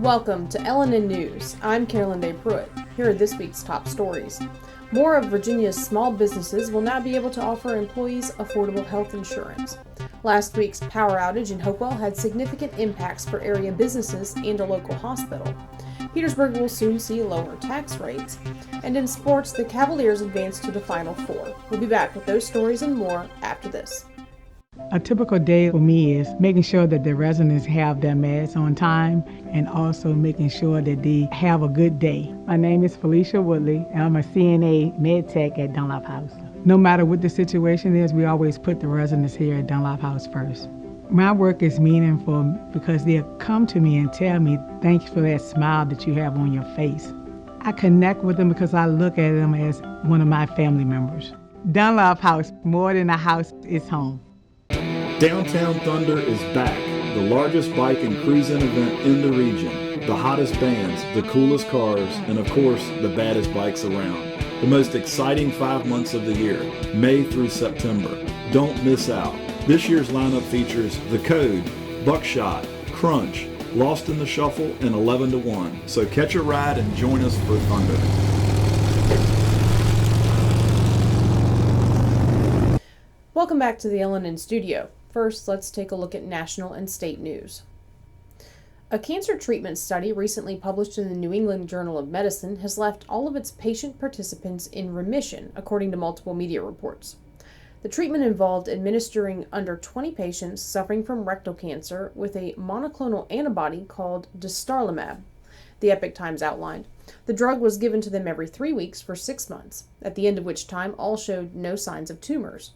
Welcome to LNN News. I'm Carolyn Day Pruitt. Here are this week's top stories. More of Virginia's small businesses will now be able to offer employees affordable health insurance. Last week's power outage in Hopewell had significant impacts for area businesses and a local hospital. Petersburg will soon see lower tax rates. And in sports, the Cavaliers advance to the Final Four. We'll be back with those stories and more after this. A typical day for me is making sure that the residents have their meds on time and also making sure that they have a good day. My name is Felicia Woodley, and I'm a CNA med tech at Dunlop House. No matter what the situation is, we always put the residents here at Dunlop House first. My work is meaningful because they'll come to me and tell me, thanks for that smile that you have on your face. I connect with them because I look at them as one of my family members. Dunlop House, more than a house, is home. Downtown Thunder is back, the largest bike and cruising event in the region. The hottest bands, the coolest cars, and of course, the baddest bikes around. The most exciting 5 months of the year, May through September. Don't miss out. This year's lineup features The Code, Buckshot, Crunch, Lost in the Shuffle, and 11 to 1. So catch a ride and join us for Thunder. Welcome back to the LNN studio. First, let's take a look at national and state news. A cancer treatment study recently published in the New England Journal of Medicine has left all of its patient participants in remission, according to multiple media reports. The treatment involved administering under 20 patients suffering from rectal cancer with a monoclonal antibody called dostarlimab, the Epoch Times outlined. The drug was given to them every 3 weeks for 6 months, at the end of which time all showed no signs of tumors.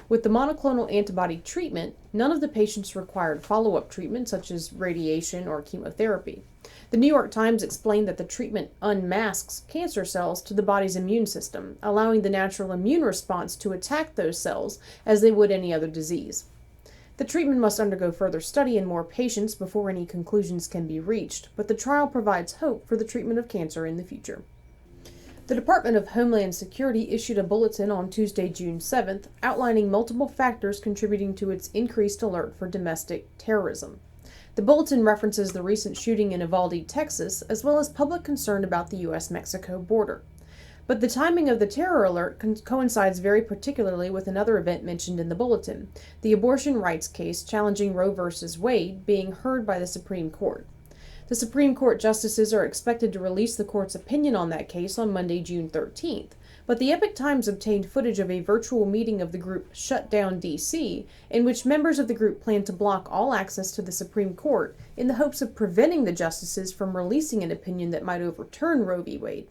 With the monoclonal antibody treatment, none of the patients required follow-up treatment such as radiation or chemotherapy. The New York Times explained that the treatment unmasks cancer cells to the body's immune system, allowing the natural immune response to attack those cells as they would any other disease. The treatment must undergo further study in more patients before any conclusions can be reached, but the trial provides hope for the treatment of cancer in the future. The Department of Homeland Security issued a bulletin on Tuesday, June 7th, outlining multiple factors contributing to its increased alert for domestic terrorism. The bulletin references the recent shooting in Uvalde, Texas, as well as public concern about the U.S.-Mexico border. But the timing of the terror alert coincides very particularly with another event mentioned in the bulletin, the abortion rights case challenging Roe v. Wade being heard by the Supreme Court. The Supreme Court justices are expected to release the court's opinion on that case on Monday, June 13th, but the Epoch Times obtained footage of a virtual meeting of the group Shut Down D.C., in which members of the group plan to block all access to the Supreme Court in the hopes of preventing the justices from releasing an opinion that might overturn Roe v. Wade.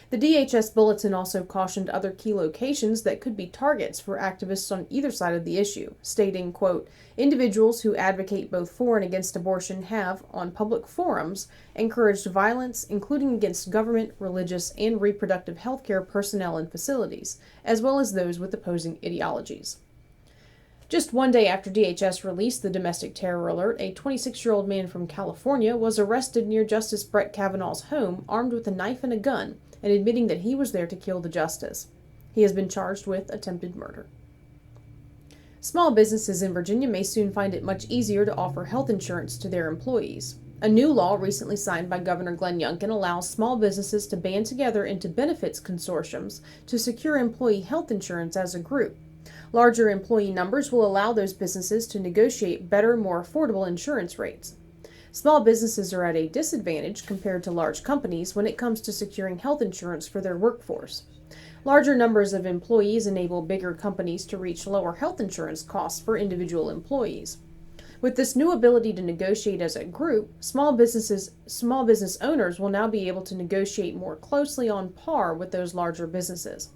The DHS bulletin also cautioned other key locations that could be targets for activists on either side of the issue, stating, quote, individuals who advocate both for and against abortion have, on public forums, encouraged violence, including against government, religious, and reproductive health care personnel and facilities, as well as those with opposing ideologies. Just one day after DHS released the domestic terror alert, a 26-year-old man from California was arrested near Justice Brett Kavanaugh's home armed with a knife and a gun, and admitting that he was there to kill the justice. He has been charged with attempted murder. Small businesses in Virginia may soon find it much easier to offer health insurance to their employees. A new law recently signed by Governor Glenn Youngkin allows small businesses to band together into benefits consortiums to secure employee health insurance as a group. Larger employee numbers will allow those businesses to negotiate better, more affordable insurance rates. Small businesses are at a disadvantage compared to large companies when it comes to securing health insurance for their workforce. Larger numbers of employees enable bigger companies to reach lower health insurance costs for individual employees. With this new ability to negotiate as a group, small business owners will now be able to negotiate more closely on par with those larger businesses.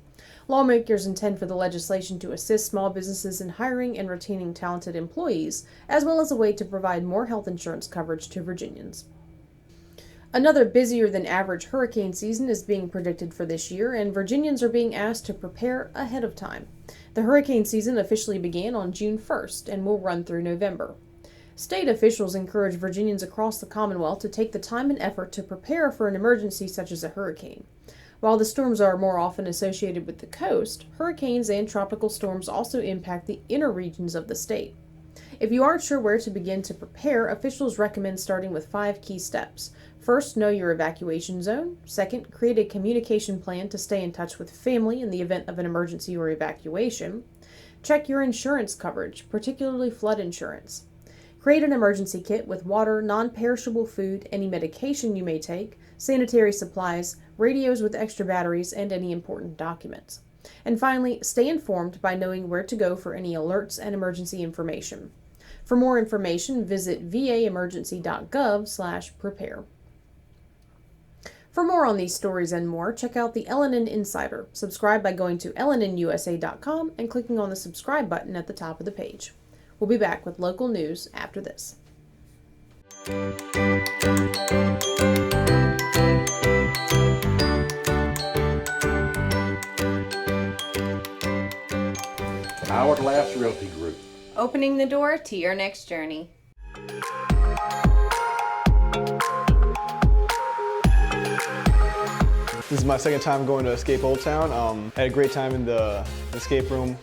Lawmakers intend for the legislation to assist small businesses in hiring and retaining talented employees, as well as a way to provide more health insurance coverage to Virginians. Another busier than average hurricane season is being predicted for this year, and Virginians are being asked to prepare ahead of time. The hurricane season officially began on June 1st and will run through November. State officials encourage Virginians across the Commonwealth to take the time and effort to prepare for an emergency such as a hurricane. While the storms are more often associated with the coast, hurricanes and tropical storms also impact the inner regions of the state. If you aren't sure where to begin to prepare, officials recommend starting with 5 key steps. First, know your evacuation zone. Second, create a communication plan to stay in touch with family in the event of an emergency or evacuation. Check your insurance coverage, particularly flood insurance. Create an emergency kit with water, non-perishable food, any medication you may take, sanitary supplies, radios with extra batteries, and any important documents. And finally, stay informed by knowing where to go for any alerts and emergency information. For more information, visit vaemergency.gov/prepare. For more on these stories and more, check out the LNN Insider. Subscribe by going to LNNusa.com and clicking on the subscribe button at the top of the page. We'll be back with local news after this. Hourglass Realty Group. Opening the door to your next journey. This is my second time going to Escape Old Town. I had a great time in the escape room.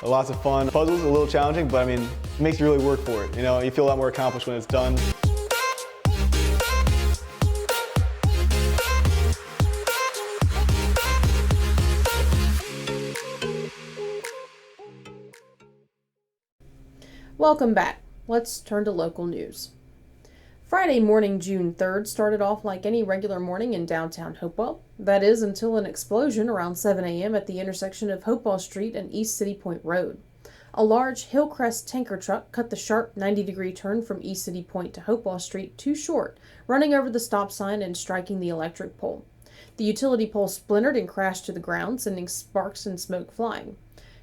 Lots of fun. Puzzles a little challenging, but I mean, it makes you really work for it. You know, you feel a lot more accomplished when it's done. Welcome back. Let's turn to local news. Friday morning, June 3rd, started off like any regular morning in downtown Hopewell. That is, until an explosion around 7 a.m. at the intersection of Hopewell Street and East City Point Road. A large Hillcrest tanker truck cut the sharp 90-degree turn from East City Point to Hopewell Street too short, running over the stop sign and striking the electric pole. The utility pole splintered and crashed to the ground, sending sparks and smoke flying.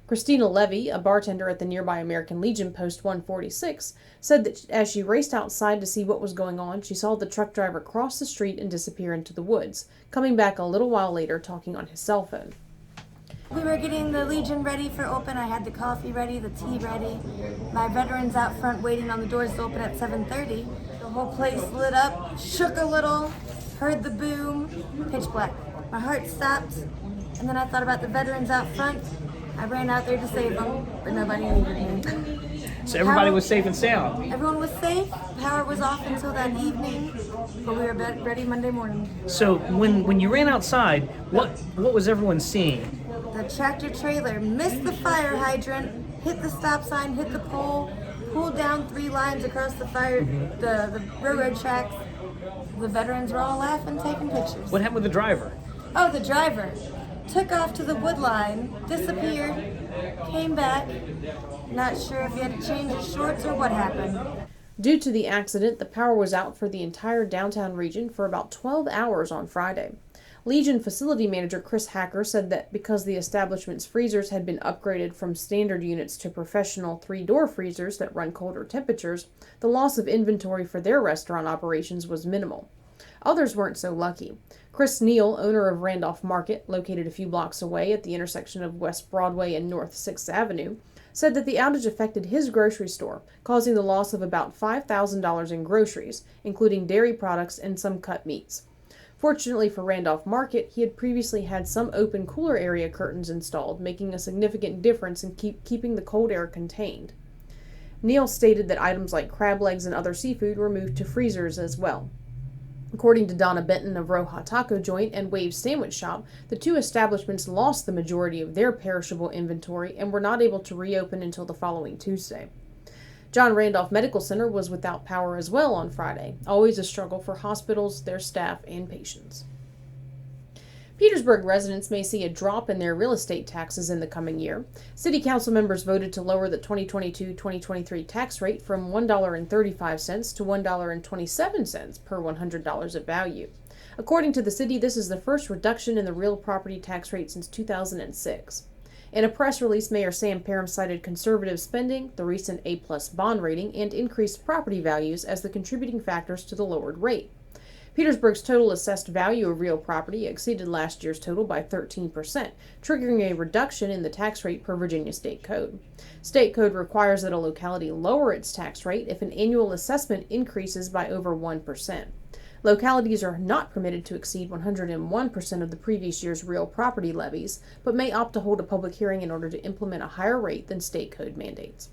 Christina Levy, a bartender at the nearby American Legion Post 146, said that as she raced outside to see what was going on, she saw the truck driver cross the street and disappear into the woods, coming back a little while later talking on his cell phone. We were getting the Legion ready for open. I had the coffee ready, the tea ready. My veterans out front waiting on the doors to open at 7:30. The whole place lit up, shook a little, heard the boom, pitch black. My heart stopped, and then I thought about the veterans out front. I ran out there to save them, but nobody needed me. So everybody was safe and sound. Everyone was safe. Power was off until that evening, but we were ready Monday morning. So when you ran outside, what was everyone seeing? The tractor trailer missed the fire hydrant, hit the stop sign, hit the pole, pulled down 3 lines across the the railroad tracks. The veterans were all laughing, taking pictures. What happened with the driver? Oh, the driver took off to the wood line, disappeared, came back. Not sure if he had to change his shorts or what happened. Due to the accident, the power was out for the entire downtown region for about 12 hours on Friday. Legion facility manager Chris Hacker said that because the establishment's freezers had been upgraded from standard units to professional 3-door freezers that run colder temperatures, the loss of inventory for their restaurant operations was minimal. Others weren't so lucky. Chris Neal, owner of Randolph Market, located a few blocks away at the intersection of West Broadway and North 6th Avenue, said that the outage affected his grocery store, causing the loss of about $5,000 in groceries, including dairy products and some cut meats. Fortunately for Randolph Market, he had previously had some open cooler area curtains installed, making a significant difference in keeping the cold air contained. Neal stated that items like crab legs and other seafood were moved to freezers as well. According to Donna Benton of Roja Taco Joint and Wave's Sandwich Shop, the 2 establishments lost the majority of their perishable inventory and were not able to reopen until the following Tuesday. John Randolph Medical Center was without power as well on Friday, always a struggle for hospitals, their staff, and patients. Petersburg residents may see a drop in their real estate taxes in the coming year. City council members voted to lower the 2022-2023 tax rate from $1.35 to $1.27 per $100 of value. According to the city, this is the first reduction in the real property tax rate since 2006. In a press release, Mayor Sam Parham cited conservative spending, the recent A-plus bond rating, and increased property values as the contributing factors to the lowered rate. Petersburg's total assessed value of real property exceeded last year's total by 13%, triggering a reduction in the tax rate per Virginia State Code. State Code requires that a locality lower its tax rate if an annual assessment increases by over 1%. Localities are not permitted to exceed 101% of the previous year's real property levies, but may opt to hold a public hearing in order to implement a higher rate than State Code mandates.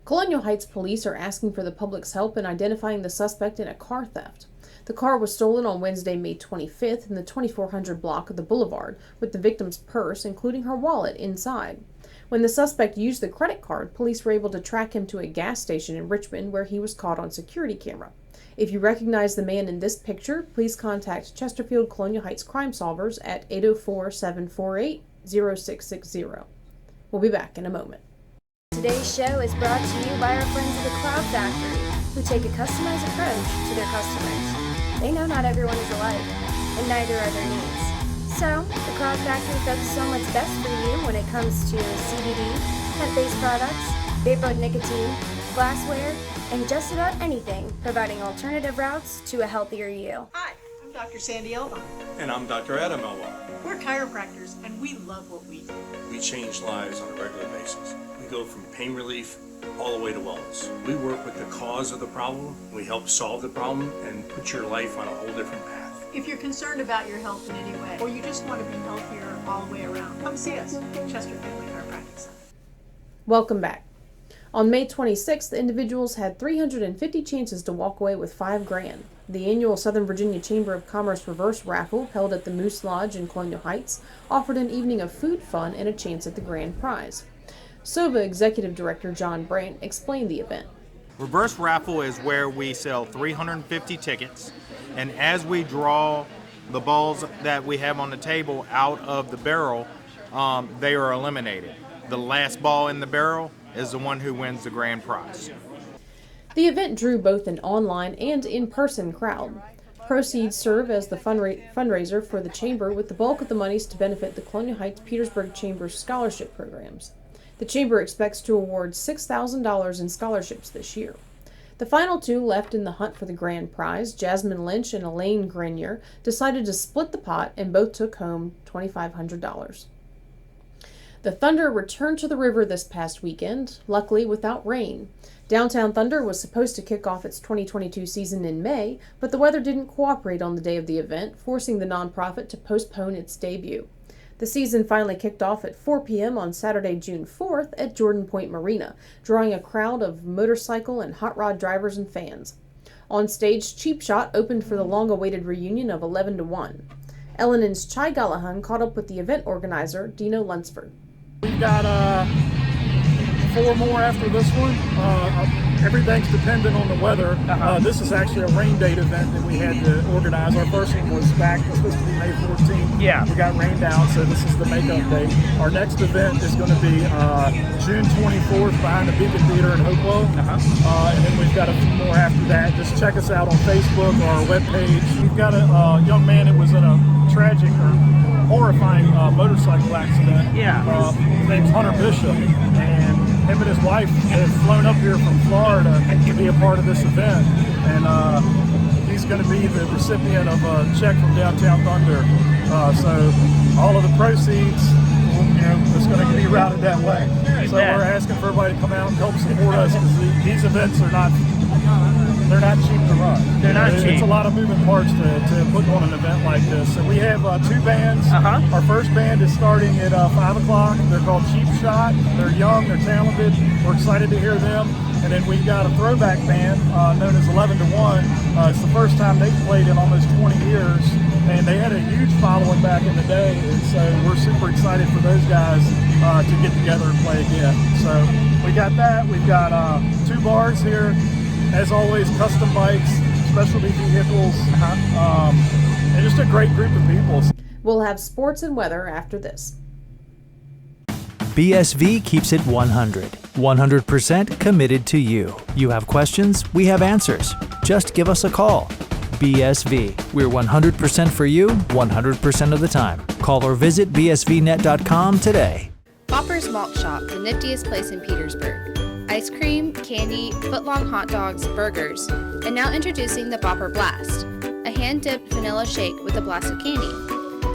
Colonial Heights police are asking for the public's help in identifying the suspect in a car theft. The car was stolen on Wednesday, May 25th in the 2400 block of the boulevard, with the victim's purse, including her wallet, inside. When the suspect used the credit card, police were able to track him to a gas station in Richmond where he was caught on security camera. If you recognize the man in this picture, please contact Chesterfield Colonial Heights Crime Solvers at 804-748-0660. We'll be back in a moment. Today's show is brought to you by our friends at the Cloud Factory, who take a customized approach to their customers. They know not everyone is alike, and neither are their needs. So, the Cloud Factory focuses on what's best for you when it comes to CBD, plant-based products, vapor nicotine, glassware, and just about anything, providing alternative routes to a healthier you. Hi, I'm Dr. Sandy Elba. And I'm Dr. Adam Elba. We're chiropractors, and we love what we do. We change lives on a regular basis. We go from pain relief all the way to wellness. We work with the cause of the problem, we help solve the problem, and put your life on a whole different path. If you're concerned about your health in any way, or you just want to be healthier all the way around, come see us at Chester Family Chiropractic Center. Welcome back. On May 26th, the individuals had 350 chances to walk away with $5,000. The annual Southern Virginia Chamber of Commerce reverse raffle, held at the Moose Lodge in Colonial Heights, offered an evening of food fun and a chance at the grand prize. SOVA Executive Director John Brandt explained the event. Reverse raffle is where we sell 350 tickets, and as we draw the balls that we have on the table out of the barrel, they are eliminated. The last ball in the barrel is the one who wins the grand prize. The event drew both an online and in-person crowd. Proceeds serve as the fundraiser for the Chamber, with the bulk of the monies to benefit the Colonial Heights Petersburg Chamber's scholarship programs. The Chamber expects to award $6,000 in scholarships this year. The final two left in the hunt for the grand prize, Jasmine Lynch and Elaine Grenier, decided to split the pot and both took home $2,500. The Thunder returned to the river this past weekend, luckily without rain. Downtown Thunder was supposed to kick off its 2022 season in May, but the weather didn't cooperate on the day of the event, forcing the nonprofit to postpone its debut. The season finally kicked off at 4 p.m. on Saturday, June 4th at Jordan Point Marina, drawing a crowd of motorcycle and hot rod drivers and fans. On stage, Cheap Shot opened for the long-awaited reunion of 11 to 1. LNN's Chai Gallahan caught up with the event organizer, Dino Lunsford. We've got 4 more after this one. Everything's dependent on the weather. This is actually a rain date event that we had to organize. Our first one was supposed to be May 14th. Yeah. We got rained out, so this is the makeup date. Our next event is going to be June 24th behind the Beacon Theater in Hopewell. And then we've got a few more after that. Just check us out on Facebook or our webpage. We've got a young man that was in a tragic or horrifying motorcycle accident. His name's Hunter Bishop, and him and his wife have flown up here from Florida to be a part of this event, and he's going to be the recipient of a check from Downtown Thunder. So all of the proceeds, is going to be routed that way. So we're asking for everybody to come out and help support us, because these events are not cheap to run. They're not cheap. It's a lot of moving parts to put on an event like this. So we have 2 bands. Our first band is starting at 5 o'clock. They're called Cheap Shot. They're young, they're talented. We're excited to hear them. And then we've got a throwback band known as 11 to 1. It's the first time they've played in almost 20 years. And they had a huge following back in the day. And so we're super excited for those guys to get together and play again. So we got that. We've got 2 bars here. As always, custom bikes, specialty vehicles, and just a great group of people. We'll have sports and weather after this. BSV keeps it 100. 100% committed to you. You have questions, we have answers. Just give us a call. BSV. We're 100% for you, 100% of the time. Call or visit bsvnet.com today. Bopper's Malt Shop, the niftiest place in Petersburg. Ice cream, candy, footlong hot dogs, burgers, and now introducing the Bopper Blast, a hand-dipped vanilla shake with a blast of candy.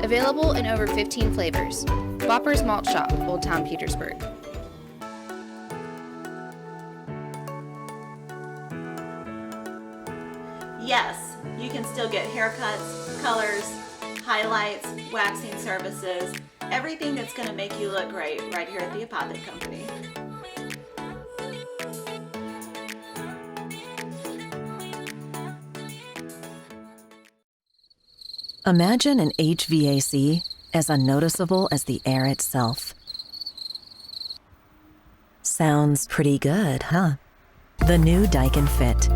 Available in over 15 flavors. Bopper's Malt Shop, Old Town Petersburg. Yes, you can still get haircuts, colors, highlights, waxing services, everything that's going to make you look great right here at the Apothic Company. Imagine an HVAC as unnoticeable as the air itself. Sounds pretty good, huh? The new Daikin Fit.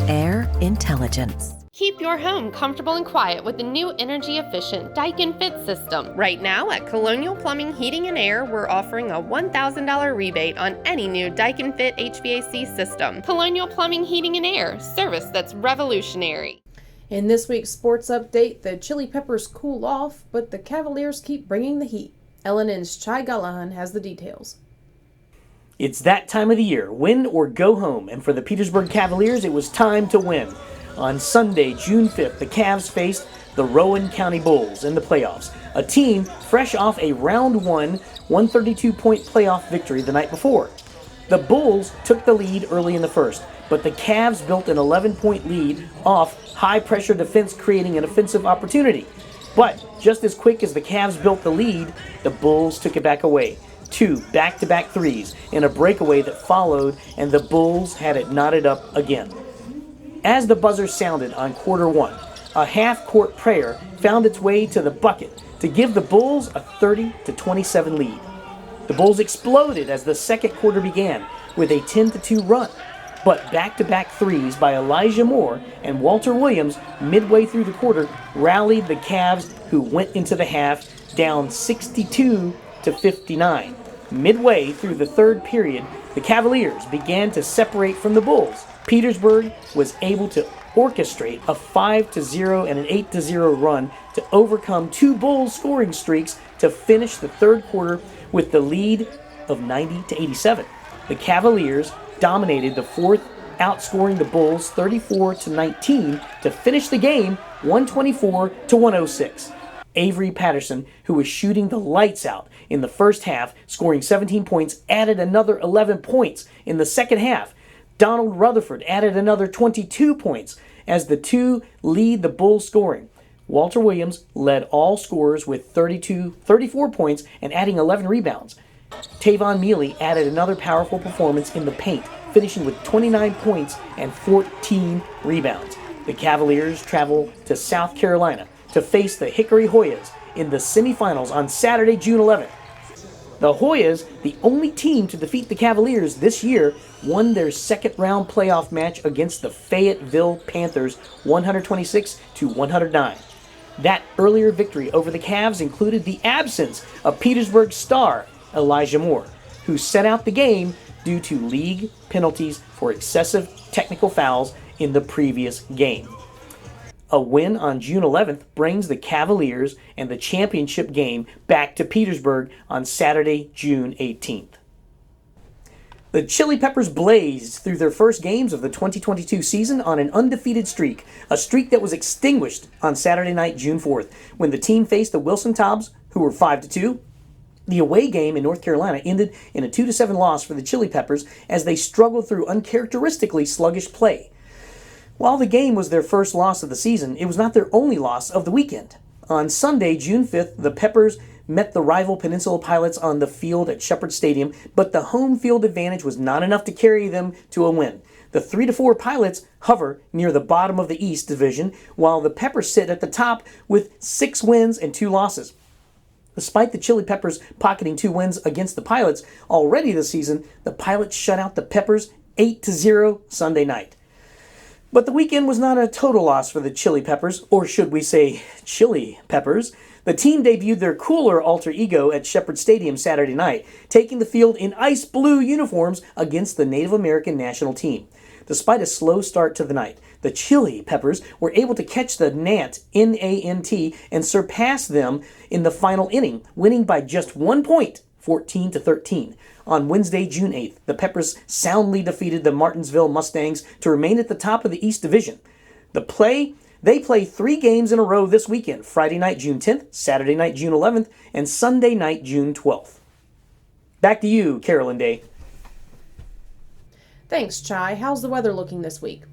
Air intelligence. Keep your home comfortable and quiet with the new energy-efficient Daikin Fit system. Right now at Colonial Plumbing, Heating and Air, we're offering a $1,000 rebate on any new Daikin Fit HVAC system. Colonial Plumbing, Heating and Air, service that's revolutionary. In this week's sports update, the Chili Peppers cool off, but the Cavaliers keep bringing the heat. LNN's Chai Gallahan has the details. It's that time of the year, win or go home, and for the Petersburg Cavaliers, it was time to win. On Sunday, June 5th, the Cavs faced the Rowan County Bulls in the playoffs, a team fresh off a round one 132-point playoff victory the night before. The Bulls took the lead early in the first, but the Cavs built an 11-point lead off high-pressure defense, creating an offensive opportunity. But just as quick as the Cavs built the lead, the Bulls took it back away. 2 back-to-back threes in a breakaway that followed, and the Bulls had it knotted up again. As the buzzer sounded on quarter one, a half-court prayer found its way to the bucket to give the Bulls a 30-27 lead. The Bulls exploded as the second quarter began with a 10-2 run, but back-to-back threes by Elijah Moore and Walter Williams midway through the quarter rallied the Cavs, who went into the half down 62-59. Midway through the third period, the Cavaliers began to separate from the Bulls. Petersburg was able to orchestrate a 5-0 and an 8-0 run to overcome two Bulls scoring streaks to finish the third quarter with the lead of 90-87. The Cavaliers dominated the fourth, outscoring the Bulls 34-19 to finish the game 124-106. Avery Patterson, who was shooting the lights out in the first half, scoring 17 points, added another 11 points in the second half. Donald Rutherford added another 22 points as the two lead the Bulls scoring. Walter Williams led all scorers with 34 points and adding 11 rebounds. Tavon Mealy added another powerful performance in the paint, finishing with 29 points and 14 rebounds. The Cavaliers travel to South Carolina to face the Hickory Hoyas in the semifinals on Saturday, June 11th. The Hoyas, the only team to defeat the Cavaliers this year, won their second-round playoff match against the Fayetteville Panthers 126-109. That earlier victory over the Cavs included the absence of Petersburg star Elijah Moore, who set out the game due to league penalties for excessive technical fouls in the previous game. A win on June 11th brings the Cavaliers and the championship game back to Petersburg on Saturday, June 18th. The Chili Peppers blazed through their first games of the 2022 season on an undefeated streak, a streak that was extinguished on Saturday night, June 4th, when the team faced the Wilson Tobbs, who were 5-2. The away game in North Carolina ended in a 2-7 loss for the Chili Peppers as they struggled through uncharacteristically sluggish play. While the game was their first loss of the season, it was not their only loss of the weekend. On Sunday, June 5th, the Peppers met the rival Peninsula Pilots on the field at Shepherd Stadium, but the home field advantage was not enough to carry them to a win. The 3-4 Pilots hover near the bottom of the East Division, while the Peppers sit at the top with 6 wins and 2 losses. Despite the Chili Peppers pocketing 2 wins against the Pilots already this season, the Pilots shut out the Peppers 8-0 Sunday night. But the weekend was not a total loss for the Chili Peppers, or should we say Chili Peppers. The team debuted their cooler alter ego at Shepherd Stadium Saturday night, taking the field in ice blue uniforms against the Native American national team. Despite a slow start to the night, the Chili Peppers were able to catch the Nant, N-A-N-T, and surpass them in the final inning, winning by just 1 point, 14-13. On Wednesday, June 8th, the Peppers soundly defeated the Martinsville Mustangs to remain at the top of the East Division. They play 3 games in a row this weekend: Friday night, June 10th, Saturday night, June 11th, and Sunday night, June 12th. Back to you, Carolyn Day. Thanks, Chai. How's the weather looking this week?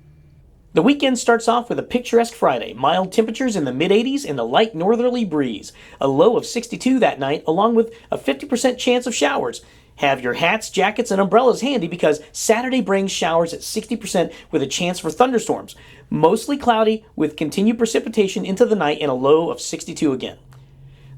The weekend starts off with a picturesque Friday, mild temperatures in the mid-80s and a light northerly breeze. A low of 62 that night, along with a 50% chance of showers. Have your hats, jackets, and umbrellas handy because Saturday brings showers at 60% with a chance for thunderstorms. Mostly cloudy with continued precipitation into the night and a low of 62 again.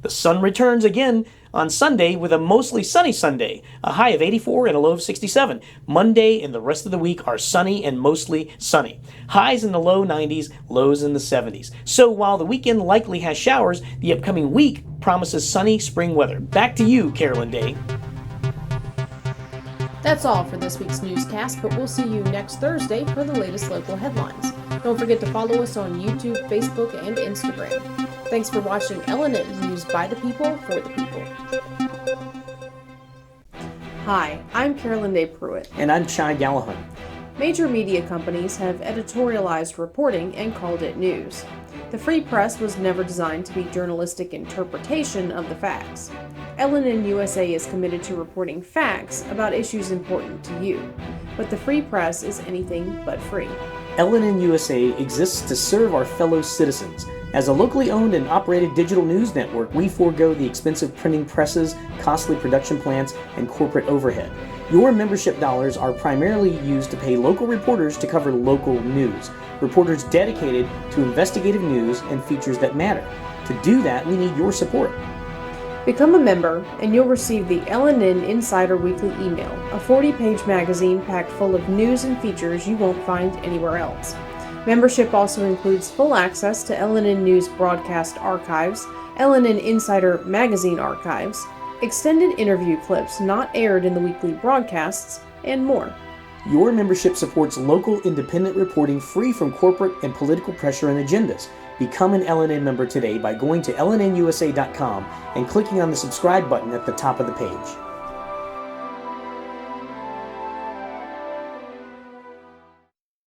The sun returns again on Sunday with a mostly sunny Sunday, a high of 84 and a low of 67. Monday and the rest of the week are sunny and mostly sunny. Highs in the low 90s, lows in the 70s. So while the weekend likely has showers, the upcoming week promises sunny spring weather. Back to you, Carolyn Day. That's all for this week's newscast, but we'll see you next Thursday for the latest local headlines. Don't forget to follow us on YouTube, Facebook, and Instagram. Thanks for watching LNN News by the people, for the people. Hi, I'm Carolyn Day Pruitt. And I'm Chai Gallahan. Major media companies have editorialized reporting and called it news. The free press was never designed to be journalistic interpretation of the facts. LNN USA is committed to reporting facts about issues important to you, but the free press is anything but free. LNN USA exists to serve our fellow citizens. As a locally owned and operated digital news network, we forego the expensive printing presses, costly production plants, and corporate overhead. Your membership dollars are primarily used to pay local reporters to cover local news. Reporters dedicated to investigative news and features that matter. To do that, we need your support. Become a member, and you'll receive the LNN Insider Weekly Email, a 40-page magazine packed full of news and features you won't find anywhere else. Membership also includes full access to LNN News broadcast archives, LNN Insider magazine archives, extended interview clips not aired in the weekly broadcasts, and more. Your membership supports local independent reporting free from corporate and political pressure and agendas. Become an LNN member today by going to LNNusa.com and clicking on the subscribe button at the top of the page.